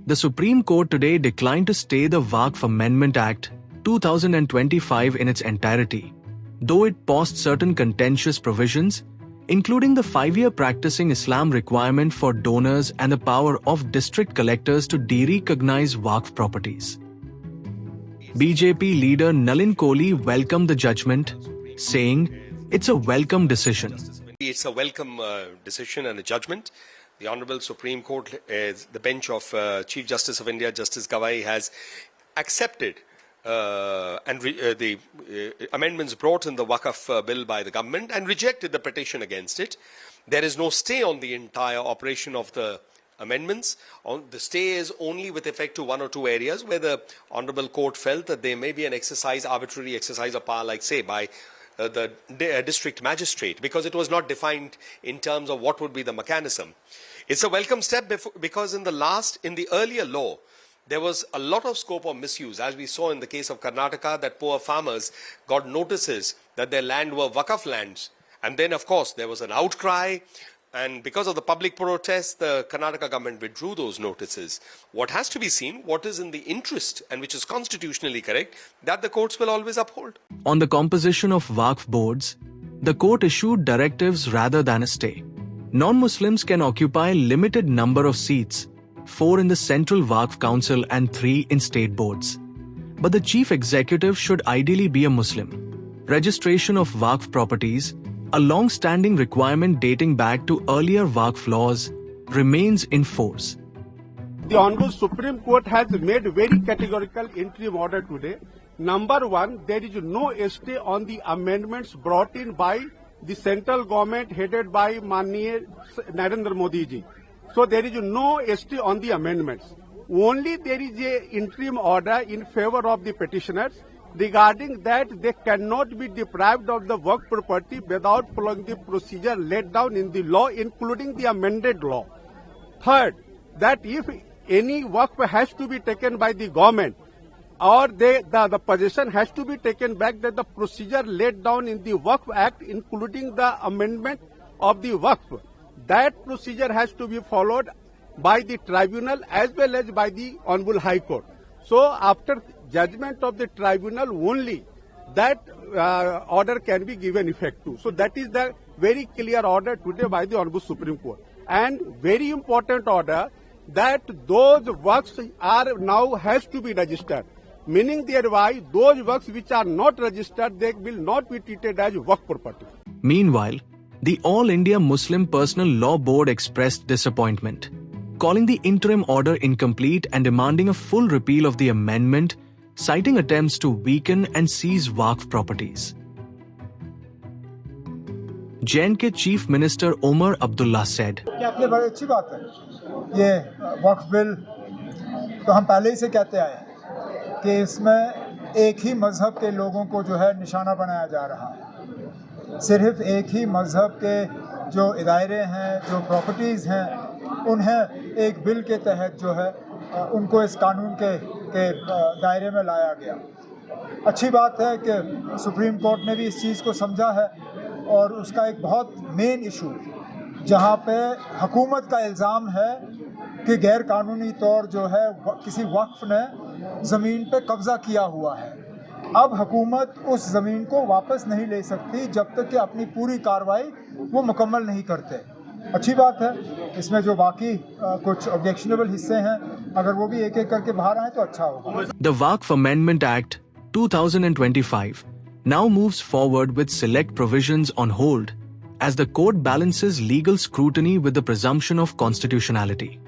The Supreme Court today declined to stay the Waqf Amendment Act 2025 in its entirety, though it paused certain contentious provisions, including the 5-year practising Islam requirement for donors and the power of district collectors to derecognise Waqf properties. BJP leader Nalin Kohli welcomed the judgment, saying, "It's a welcome decision." It's a welcome decision and a judgment. The Honourable Supreme Court, the bench of Chief Justice of India, Justice Gawai, has accepted the amendments brought in the Waqf bill by the government and rejected the petition against it. There is no stay on the entire operation of the amendments. The stay is only with effect to one or two areas where the Honourable Court felt that there may be an arbitrary exercise of power, like say by the district magistrate, because it was not defined in terms of what would be the mechanism. It's a welcome step because in the earlier law, there was a lot of scope of misuse, as we saw in the case of Karnataka, that poor farmers got notices that their land were Waqf lands. And then, of course, there was an outcry. And because of the public protests, the Karnataka government withdrew those notices. What has to be seen, what is in the interest and which is constitutionally correct, that the courts will always uphold. On the composition of Waqf boards, the court issued directives rather than a stay. Non-Muslims can occupy limited number of seats, 4 in the Central Waqf Council and 3 in state boards. But the chief executive should ideally be a Muslim. Registration of Waqf properties, a long-standing requirement dating back to earlier Waqf laws, remains in force. The Honorable Supreme Court has made very categorical interim order today. Number one, there is no stay on the amendments brought in by the central government headed by Maniya Narendra Modi ji. So there is no stay on the amendments. Only there is a interim order in favor of the petitioners regarding that they cannot be deprived of the work property without following the procedure laid down in the law, including the amended law. Third, that if any work has to be taken by the government or the possession has to be taken back, that the procedure laid down in the Waqf Act, including the amendment of the Waqf, that procedure has to be followed by the tribunal as well as by the Honorable High Court. So after judgment of the tribunal only, that order can be given effect to. So that is the very clear order today by the Honorable Supreme Court. And very important order that those works are now has to be registered. Meaning thereby those works which are not registered, they will not be treated as Waqf property. Meanwhile, the All India Muslim Personal Law Board expressed disappointment, calling the interim order incomplete and demanding a full repeal of the amendment, citing attempts to weaken and seize Waqf properties. J&K Chief Minister Omar Abdullah said, ये बड़ी अच्छी बात है। ये वक्फ bill तो हम पहले ही से कहते आए कि इसमें एक ही मजहब के लोगों को जो है निशाना बनाया जा रहा है। सिर्फ एक ही मजहब के जो इदारे हैं, जो प्रॉपर्टीज़ हैं, उन्हें एक बिल के तहत जो है उनको इस कानून के दायरे में लाया गया। अच्छी बात है कि सुप्रीम कोर्ट ने भी इस चीज़ को समझा है और उसका एक बहुत मेन इशू जहाँ पे हुकूमत का इल्ज़ाम है कि गैर कानूनी तौर जो है किसी वक्फ ने ज़मीन पे कब्ज़ा किया हुआ है। अब हुकूमत उस ज़मीन को वापस नहीं ले सकती जब तक कि अपनी पूरी कार्रवाई वो मुकम्मल नहीं करते। अच्छी बात है, इसमें जो बाकी कुछ ऑब्जेक्शनेबल हिस्से हैं अगर वो भी एक एक करके बाहर आए तो अच्छा होगा। The Waqf Amendment Act 2025 now moves forward with select provisions on hold as the court balances legal scrutiny with the presumption of constitutionality.